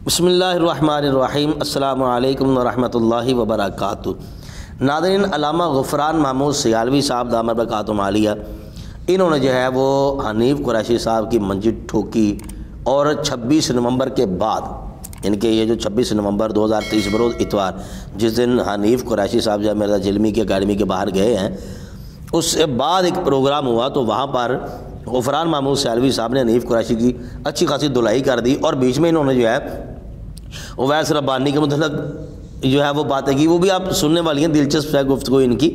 بسم اللہ الرحمن الرحیم۔ السلام علیکم ورحمۃ اللہ وبرکاتہ۔ ناظرین، علامہ غفران محمود سیالوی صاحب دامت برکاتہم عالیہ، انہوں نے جو ہے وہ حنیف قریشی صاحب کی منجد ٹھوکی، اور 26 نومبر کے بعد، ان کے یہ جو 26 نومبر 2023 بروز اتوار، جس دن حنیف قریشی صاحب جو مرزا جھلمی کی اکیڈمی کے باہر گئے ہیں، اس سے بعد ایک پروگرام ہوا تو وہاں پر غفران محمود سیالوی صاحب نے حنیف قریشی کی اچھی خاصی دلائی کر دی، اور بیچ میں انہوں نے جو ہے اویس ربانی کے متعلق جو ہے وہ باتیں کی، وہ بھی آپ سننے والی ہیں، دلچسپ ہے گفتگو ان کی۔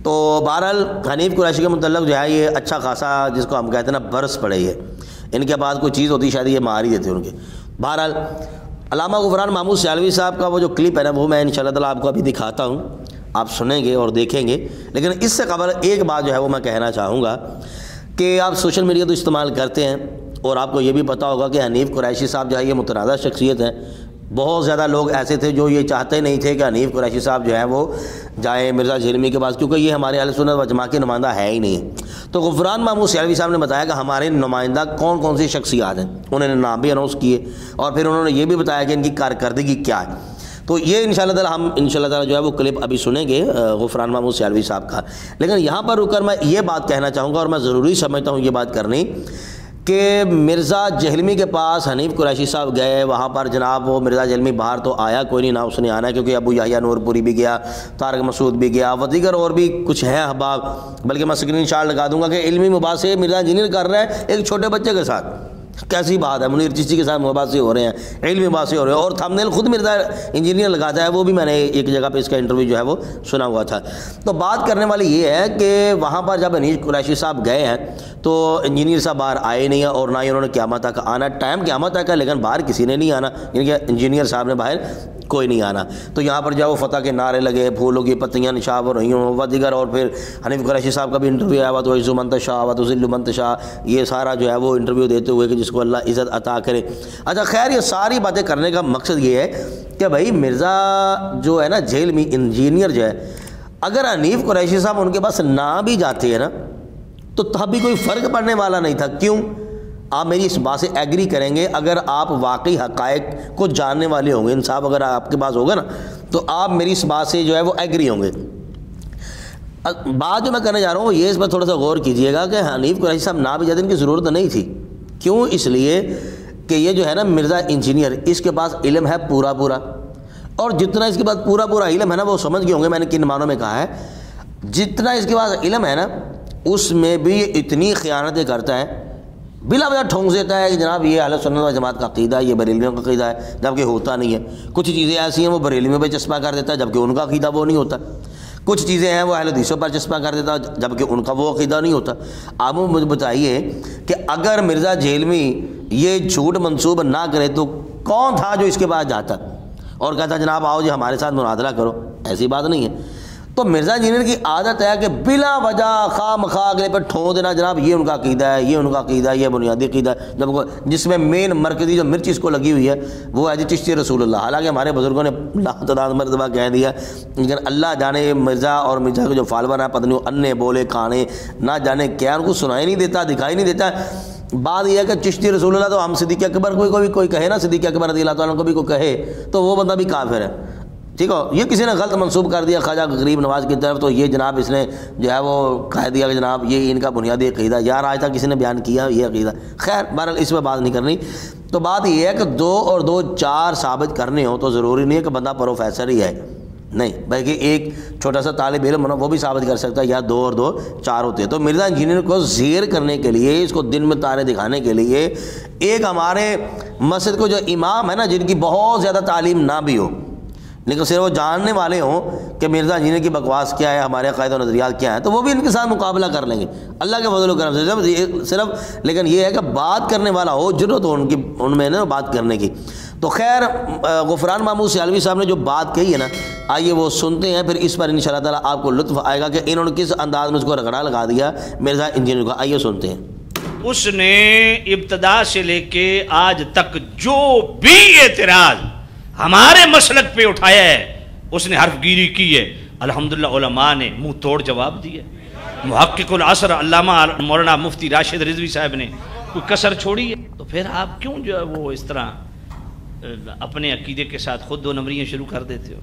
تو بہرحال حنیف قریشی کے متعلق جو ہے یہ اچھا خاصا جس کو ہم کہتے ہیں نا برس پڑے، یہ ان کے بعد کوئی چیز ہوتی شاید یہ مار ہی دیتے ان کے۔ بہرحال علامہ غفران محمود سیالوی صاحب کا وہ جو کلپ ہے نا، وہ میں انشاءاللہ تعالیٰ آپ کو ابھی دکھاتا ہوں، آپ سنیں گے اور دیکھیں گے۔ لیکن اس سے قبل ایک بات جو ہے وہ میں کہنا چاہوں گا کہ آپ سوشل میڈیا تو استعمال کرتے ہیں، اور آپ کو یہ بھی پتہ ہوگا کہ حنیف قریشی صاحب جو ہے یہ متنازع شخصیت ہیں۔ بہت زیادہ لوگ ایسے تھے جو یہ چاہتے نہیں تھے کہ حنیف قریشی صاحب جو ہے وہ جائیں مرزا جھلمی کے پاس، کیونکہ یہ ہمارے اہل سنت و جماعت کے نمائندہ ہے ہی نہیں۔ تو غفران محمود سیالوی صاحب نے بتایا کہ ہمارے نمائندہ کون کون سی شخصیات ہیں، انہوں نے نام بھی اناؤنس کیے، اور پھر انہوں نے یہ بھی بتایا کہ ان کی کارکردگی کیا ہے۔ تو یہ انشاءاللہ تعالیٰ ہم انشاءاللہ تعالیٰ جو ہے وہ کلپ ابھی سنیں گے غفران محمود سیالوی صاحب کا۔ لیکن یہاں پر رک کر میں یہ بات کہنا چاہوں گا، اور میں ضروری سمجھتا ہوں یہ بات کرنی، کہ مرزا جھلمی کے پاس حنیف قریشی صاحب گئے، وہاں پر جناب وہ مرزا جھلمی باہر تو آیا کوئی نہیں، نہ اس نے آنا ہے، کیونکہ ابو یحییٰ نور پوری بھی گیا، طارق مسعود بھی گیا، و دیگر اور بھی کچھ ہیں احباب، بلکہ میں اسکرین شاٹ لگا دوں گا کہ علمی مباحثے مرزا انجینئر کر رہے ہیں ایک چھوٹے بچے کے ساتھ۔ کیسی بات ہے، منیر چشتی کے ساتھ مباحثے ہو رہے ہیں، علمی مباحثے ہو رہے ہیں، اور تھمبنیل خود مرزا انجینئر لگاتا ہے، وہ بھی میں نے ایک جگہ پہ اس کا انٹرویو جو ہے وہ سنا ہوا تھا۔ تو بات کرنے والی یہ ہے کہ وہاں پر جب حنیف قریشی صاحب گئے ہیں تو انجینئر صاحب باہر آئے نہیں ہیں، اور نہ ہی انہوں نے قیامت تک آنا، ٹائم قیامت تک ہے لیکن باہر کسی نے نہیں آنا، یعنی کہ انجینئر صاحب نے باہر کوئی نہیں آنا۔ تو یہاں پر جب وہ فتح کے نعرے لگے، پھولوں کی پتیاں نشاب ہو رہی ہوں و دیگر، اور پھر حنیف قریشی صاحب کا بھی انٹرویو آیا ہوا، تو عز من تشاء و تذل من تشاء، یہ سارا جو ہے وہ انٹرویو دیتے ہوئے کہ جس کو اللہ عزت عطا کرے۔ اچھا خیر، یہ ساری باتیں کرنے کا مقصد یہ ہے کہ بھائی مرزا جو ہے نا جھلمی انجینئر جو ہے، اگر حنیف قریشی صاحب ان کے پاس نہ بھی جاتے ہیں نا تو تب بھی کوئی فرق پڑنے والا نہیں تھا۔ کیوں؟ آپ میری اس بات سے ایگری کریں گے، اگر آپ واقعی حقائق کو جاننے والے ہوں گے، انصاف اگر آپ کے پاس ہوگا نا، تو آپ میری اس بات سے جو ہے وہ ایگری ہوں گے۔ بات جو میں کرنے جا رہا ہوں یہ اس پر تھوڑا سا غور کیجئے گا کہ حنیف قریشی صاحب نہ بھی جاتے، ان کی ضرورت نہیں تھی۔ کیوں؟ اس لیے کہ یہ جو ہے نا مرزا انجینئر، اس کے پاس علم ہے پورا پورا، اور جتنا اس کے پاس پورا پورا علم ہے نا، وہ سمجھ گئے ہوں گے میں نے کن معنوں میں کہا ہے، جتنا اس کے پاس علم ہے نا اس میں بھی اتنی خیانتیں کرتا ہے، بلا وجہ ٹھونس دیتا ہے کہ جناب یہ اہل سنت و جماعت کا عقیدہ ہے، یہ بریلویوں کا عقیدہ ہے، جبکہ ہوتا نہیں ہے۔ کچھ چیزیں ایسی ہیں وہ بریلویوں پہ چسپاں کر دیتا ہے، جبکہ ان کا عقیدہ وہ نہیں ہوتا۔ کچھ چیزیں ہیں وہ اہل حدیثوں پر چسپاں کر دیتا ہے، جبکہ ان کا وہ عقیدہ نہیں ہوتا۔ آپ مجھے بتائیے کہ اگر مرزا جھلمی یہ جھوٹ منسوب نہ کرے تو کون تھا جو اس کے پاس جاتا اور کہتا جناب آؤ جی ہمارے ساتھ مناظرہ کرو؟ ایسی بات نہیں ہے۔ تو مرزا انجینئر کی عادت ہے کہ بلا وجہ خواہ مخواہ اگلے پہ ٹھون دینا، جناب یہ ان کا عقیدہ ہے، یہ ان کا عقیدہ ہے، یہ بنیادی عقیدہ ہے، جب جس میں مین مرکزی جو مرچ اس کو لگی ہوئی ہے وہ ہے جی چشتی رسول اللہ۔ حالانکہ ہمارے بزرگوں نے لاکھ مرتبہ کہہ دیا، لیکن اللہ جانے مرزا اور مرزا کے جو فالوور ہیں پتہ نہیں انے بولے کھانے نہ جانے کیا، ان کو سنائی نہیں دیتا، دکھائی نہیں دیتا۔ بات یہ ہے کہ چشتی رسول اللہ تو ہم صدیق اکبر کوئی کہے نا، صدیق اکبر رضی اللہ تعالیٰ کو بھی کوئی کہے تو وہ بندہ بھی کافر ہے، ٹھیک ہو۔ یہ کسی نے غلط منسوب کر دیا خواجہ غریب نواز کی طرف، تو یہ جناب اس نے جو ہے وہ کہہ دیا کہ جناب یہ ان کا بنیادی عقیدہ، یار آج تک کسی نے بیان کیا یہ عقیدہ؟ خیر بہرحال اس پہ بات نہیں کرنی۔ تو بات یہ ہے کہ 2 اور 2 4 ثابت کرنے ہوں تو ضروری نہیں ہے کہ بندہ پروفیسر ہی ہے، نہیں، بلکہ ایک چھوٹا سا طالب علم وہ بھی ثابت کر سکتا ہے، یا 2 اور 2 4 ہوتے ہیں۔ تو مرزا انجینئر کو زیر کرنے کے لیے، اس کو دن میں تارے دکھانے کے لیے، ایک ہمارے مسجد کو جو امام ہے نا جن کی بہت زیادہ تعلیم نہ بھی ہو لیکن صرف وہ جاننے والے ہوں کہ مرزا انجینئر کی بکواس کیا ہے، ہمارے عقائد و نظریات کیا ہیں، تو وہ بھی ان کے ساتھ مقابلہ کر لیں گے اللہ کے فضل و کرم سے صرف۔ لیکن یہ ہے کہ بات کرنے والا ہو، ضرورت ہو ان میں نا بات کرنے کی۔ تو خیر غفران محمود سیالوی صاحب نے جو بات کہی ہے نا، آئیے وہ سنتے ہیں، پھر اس پر انشاءاللہ تعالیٰ آپ کو لطف آئے گا کہ انہوں نے کس انداز میں اس کو رگڑا لگا دیا مرزا انجینئر کو۔ آئیے سنتے ہیں۔ اس نے ابتدا سے لے کے آج تک جو بھی اعتراض ہمارے مسلک پہ اٹھایا ہے اس نے حرف گیری کی ہے، الحمدللہ علماء نے منہ توڑ جواب دیا۔ محقق العصر علامہ مولانا مفتی راشد رضوی صاحب نے کوئی کسر چھوڑی ہے؟ تو پھر آپ کیوں جو ہے وہ اس طرح اپنے عقیدے کے ساتھ خود 2 نمبریاں شروع کر دیتے ہو؟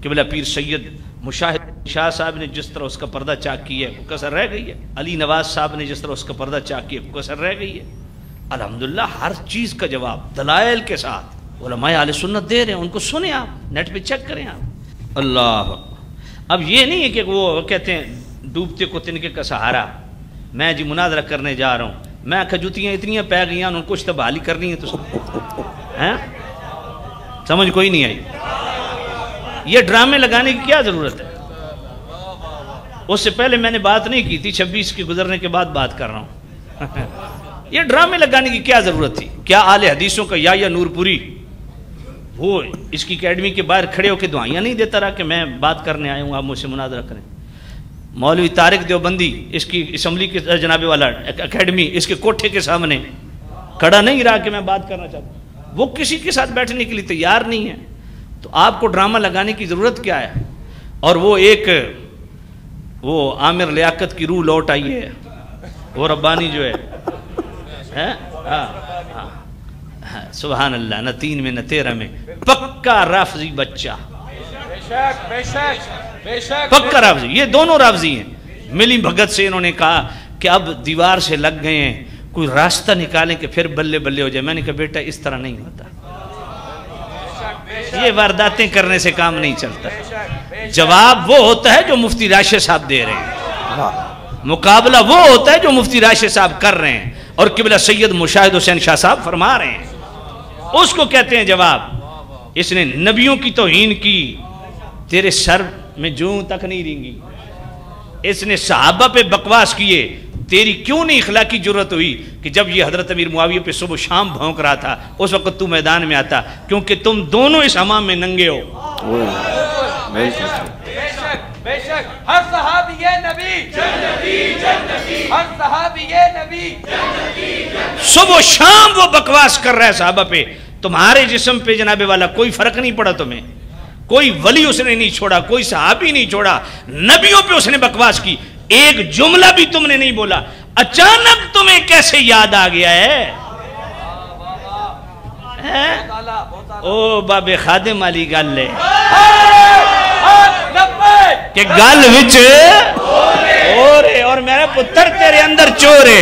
قبلہ پیر سید مشاہد شاہ صاحب نے جس طرح اس کا پردہ چاک کیا ہے وہ کسر رہ گئی ہے، علی نواز صاحب نے جس طرح اس کا پردہ چاک کیا ہے وہ کسر رہ گئی ہے؟ الحمدللہ ہر چیز کا جواب دلائل کے ساتھ علماء اہل سنت دے رہے ہیں، ان کو سنیں، آپ نیٹ پہ چیک کریں آپ۔ اللہ، اب یہ نہیں ہے کہ وہ کہتے ہیں ڈوبتے کو تنکے کا سہارا، میں جی مناظرہ کرنے جا رہا ہوں، میں کھجوتیاں اتنی پہ گئی ہیں ان کو کچھ تو بحالی کرنی ہے تو سمجھ کوئی نہیں آئی۔ یہ ڈرامے لگانے کی کیا ضرورت ہے؟ اس سے پہلے میں نے بات نہیں کی تھی، 26 کے گزرنے کے بعد بات کر رہا ہوں۔ یہ ڈرامے لگانے کی کیا ضرورت تھی؟ کیا اہل حدیثوں کا یا نور پوری وہ اس کی اکیڈمی کے باہر کھڑے ہو کے دعائیاں نہیں دیتا رہا کہ میں بات کرنے آیا ہوں، آپ مجھ سے مناظرہ کریں؟ مولوی طارق دیوبندی اس کی اسمبلی کے جناب والا اکیڈمی اس کے کوٹھے کے سامنے کھڑا نہیں رہا کہ میں بات کرنا چاہتا ہوں، وہ کسی کے ساتھ بیٹھنے کے لیے تیار نہیں ہے، تو آپ کو ڈرامہ لگانے کی ضرورت کیا ہے؟ اور وہ عامر لیاقت کی روح لوٹ آئی ہے، وہ ربانی جو ہے سبحان اللہ، نہ 3 میں نہ 13 میں، پکا رافضی بچہ، پکا رافضی۔ یہ دونوں رافضی ہیں، ملی بھگت سے انہوں نے کہا کہ اب دیوار سے لگ گئے ہیں، کوئی راستہ نکالیں کہ پھر بلے بلے ہو جائے۔ میں نے کہا بیٹا اس طرح نہیں ہوتا، یہ وارداتیں کرنے سے کام نہیں چلتا۔ جواب وہ ہوتا ہے جو مفتی راشد صاحب دے رہے ہیں، مقابلہ وہ ہوتا ہے جو مفتی راشد صاحب کر رہے ہیں اور قبلہ سید مشاہد حسین شاہ صاحب فرما رہے ہیں، اس کو کہتے ہیں جواب۔ اس نے نبیوں کی توہین کی، تیرے سر میں جوں تک نہیں رینگی۔ اس نے صحابہ پہ بکواس کیے، تیری کیوں نہیں اخلاقی جرت ہوئی کہ جب یہ حضرت امیر معاویہ پہ صبح شام بھونک رہا تھا اس وقت تو میدان میں آتا؟ کیونکہ تم دونوں اس حمام میں ننگے ہو۔ بے شک ہر صحابی نبی جنتی، ہر صحابی نبی جنتی، صبح شام وہ بکواس کر رہا ہے صحابہ پہ، تمہارے جسم پہ جناب والا کوئی فرق نہیں پڑا، تمہیں کوئی ولی اس نے نہیں چھوڑا، کوئی صحابی نہیں چھوڑا، نبیوں پہ اس نے بکواس کی، ایک جملہ بھی تم نے نہیں بولا، اچانک تمہیں کیسے یاد آ گیا ہے؟ او باب خادم علی گل ہے کہ گل وچ اورے اور میرا پتر تیرے اندر چورے۔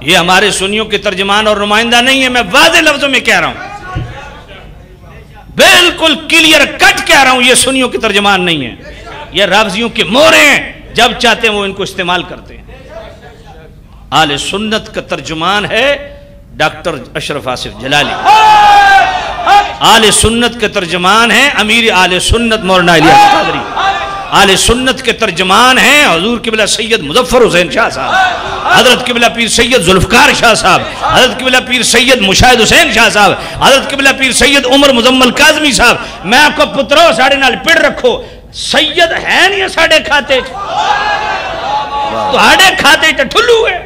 یہ ہمارے سنیوں کے ترجمان اور نمائندہ نہیں ہے، میں واضح لفظوں میں کہہ رہا ہوں، بالکل کلیئر کٹ کہہ رہا ہوں، یہ سنیوں کے ترجمان نہیں ہے، یہ رافضیوں کے مورے ہیں، جب چاہتے ہیں وہ ان کو استعمال کرتے ہیں۔ اہل سنت کا ترجمان ہے ڈاکٹر اشرف آصف جلالی، اہل سنت کے ترجمان ہیں امیر اہل سنت مولانا الیاس قادری، اہل سنت کے ترجمان ہیں حضور قبلہ سید مظفر حسین شاہ صاحب، حضرت قبلہ پیر سید ذوالفقار شاہ صاحب، حضرت قبلہ پیر سید مشاہد حسین شاہ صاحب، حضرت قبلہ پیر سید عمر مزمل کاظمی صاحب۔ میں آپ کو پترو ساڑھے نال پڑ رکھو، سید ہے نہیں ساڑھے کھاتے تو ہاڑے کھاتے تو ٹھلو ہے۔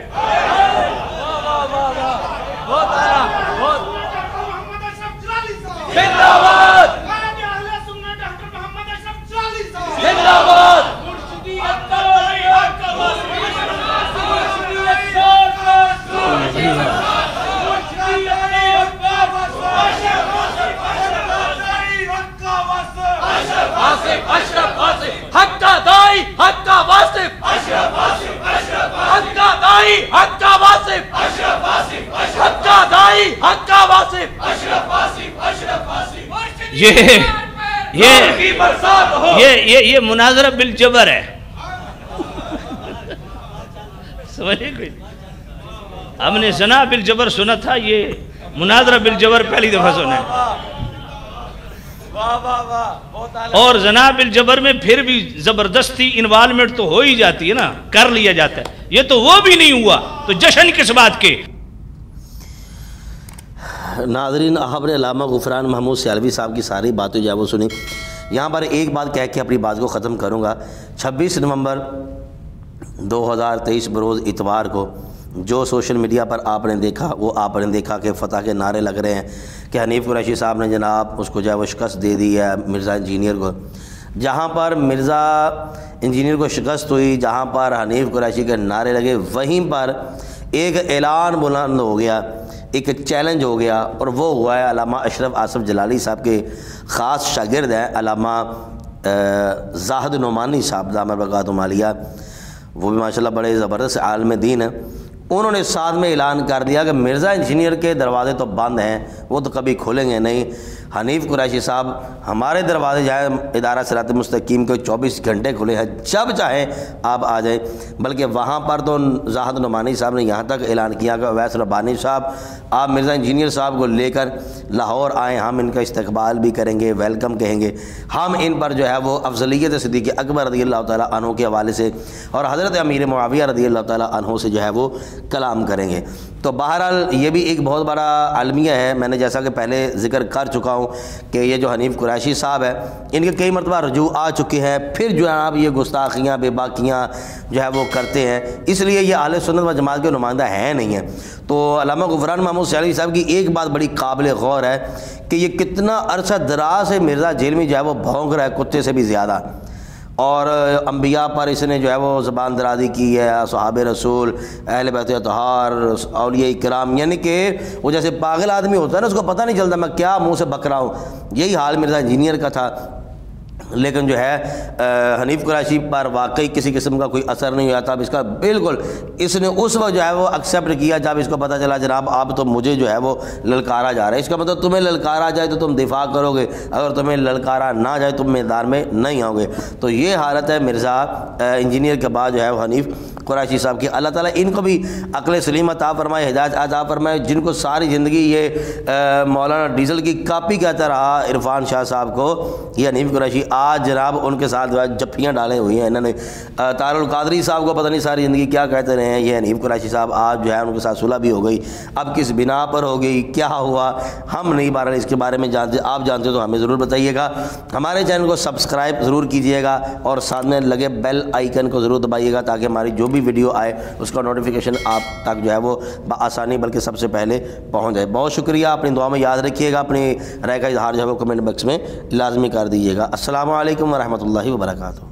یہ مناظرہ بالجبر ہے، سمجھے کوئی؟ ہم نے زنا بالجبر سنا تھا، یہ مناظرہ بالجبر پہلی دفعہ سنا ہے۔ اور زنا بالجبر میں پھر بھی زبردستی انوالمنٹ تو ہو ہی جاتی ہے نا، کر لیا جاتا ہے، یہ تو وہ بھی نہیں ہوا تو جشن کس بات کے؟ ناظرین، آپ نے علامہ غفران محمود سیالوی صاحب کی ساری باتیں جو ہے وہ سنی۔ یہاں پر ایک بات کہہ کے اپنی بات کو ختم کروں گا۔ 26 نومبر 2023 بروز اتوار کو جو سوشل میڈیا پر آپ نے دیکھا، وہ آپ نے دیکھا کہ فتح کے نعرے لگ رہے ہیں کہ حنیف قریشی صاحب نے جناب اس کو جو ہے وہ شکست دے دی ہے مرزا انجینئر کو۔ جہاں پر مرزا انجینئر کو شکست ہوئی، جہاں پر حنیف قریشی کے نعرے لگے، وہیں پر ایک اعلان بلند ہو گیا، ایک چیلنج ہو گیا، اور وہ ہوا ہے علامہ اشرف آصف جلالی صاحب کے خاص شاگرد ہیں علامہ زاہد نعمانی صاحب دامت برکاتہم عالیہ، وہ بھی ماشاءاللہ بڑے زبردست عالم دین ہیں۔ انہوں نے ساتھ میں اعلان کر دیا کہ مرزا انجینئر کے دروازے تو بند ہیں، وہ تو کبھی کھولیں گے نہیں، حنیف قریشی صاحب ہمارے دروازے جائیں، ادارہ صراط مستقیم کے 24 گھنٹے کھلے ہیں، جب چاہیں آپ آ جائیں۔ بلکہ وہاں پر تو زاہد نعمانی صاحب نے یہاں تک اعلان کیا کہ اویس ربانی صاحب آپ مرزا انجینئر صاحب کو لے کر لاہور آئیں، ہم ان کا استقبال بھی کریں گے، ویلکم کہیں گے، ہم ان پر جو ہے وہ افضلیت صدیق اکبر رضی اللہ تعالیٰ عنہ کے حوالے سے اور حضرت امیر معاویہ رضی اللہ تعالیٰ عنہ سے جو ہے وہ کلام کریں گے۔ تو بہرحال یہ بھی ایک بہت بڑا المیہ ہے، میں نے جیسا کہ پہلے ذکر کر چکا ہوں کہ یہ جو حنیف قریشی صاحب ہے، ان کے کئی مرتبہ رجوع آ چکے ہیں، پھر جو ہے آپ یہ گستاخیاں بے باکیاں جو ہے وہ کرتے ہیں، اس لیے یہ اہل سنت و جماعت کے نمائندہ ہیں نہیں ہیں۔ تو علامہ غفران محمود سیالوی صاحب کی ایک بات بڑی قابل غور ہے کہ یہ کتنا عرصہ دراز سے مرزا جیل میں جو ہے وہ بھونک رہا ہے، کتے سے بھی زیادہ، اور انبیاء پر اس نے جو ہے وہ زبان درازی کی ہے، صحابہ رسول، اہل بیت اطہار، اولیاء کرام، یعنی کہ وہ جیسے پاگل آدمی ہوتا ہے نا، اس کو پتہ نہیں چلتا میں کیا منہ سے بک رہا ہوں، یہی حال مرزا انجینئر کا تھا۔ لیکن جو ہے حنیف قریشی پر واقعی کسی قسم کا کوئی اثر نہیں ہوا تھا، اب اس کا بالکل اس نے اس وقت جو ہے وہ ایکسیپٹ کیا جب اس کو پتہ چلا جناب اب تو مجھے جو ہے وہ للکارا جا رہا ہے، اس کا مطلب تمہیں للکارا جائے تو تم دفاع کرو گے، اگر تمہیں للکارا نہ جائے تم میدان میں نہیں آؤ گے۔ تو یہ حالت ہے مرزا انجینئر کے بعد جو ہے وہ حنیف قریشی صاحب کی۔ اللہ تعالیٰ ان کو بھی عقل سلیم عطا فرمائے، ہدایت عطا فرمائے، جن کو ساری زندگی یہ مولانا ڈیزل کی کاپی کہتا رہا عرفان شاہ صاحب کو، یہ حنیف قریشی آج جناب ان کے ساتھ جپیاں ڈالے ہوئی ہیں انہوں نے۔ طاہر القادری صاحب کو پتہ نہیں ساری زندگی کیا کہتے رہے ہیں، یہ حنیف قریشی صاحب آج جو ہے ان کے ساتھ صلح بھی ہو گئی، اب کس بنا پر ہو گئی، کیا ہوا ہم نہیں بارہ اس کے بارے میں جانتے، آپ جانتے تو ہمیں ضرور بتائیے گا۔ ہمارے چینل کو سبسکرائب ضرور کیجیے گا اور ساتھ میں لگے بیل آئیکن کو ضرور دبائیے گا تاکہ ہماری جو بھی ویڈیو آئے اس کا نوٹیفیکیشن آپ تک جو ہے وہ بآسانی بلکہ سب سے پہلے پہنچ جائے۔ بہت شکریہ، اپنی دعا میں یاد رکھیے گا، اپنی رائے کا اظہار جو ہے وہ کمنٹ باکس میں لازمی کر دیجیے گا۔ السلام علیکم ورحمۃ اللہ وبرکاتہ۔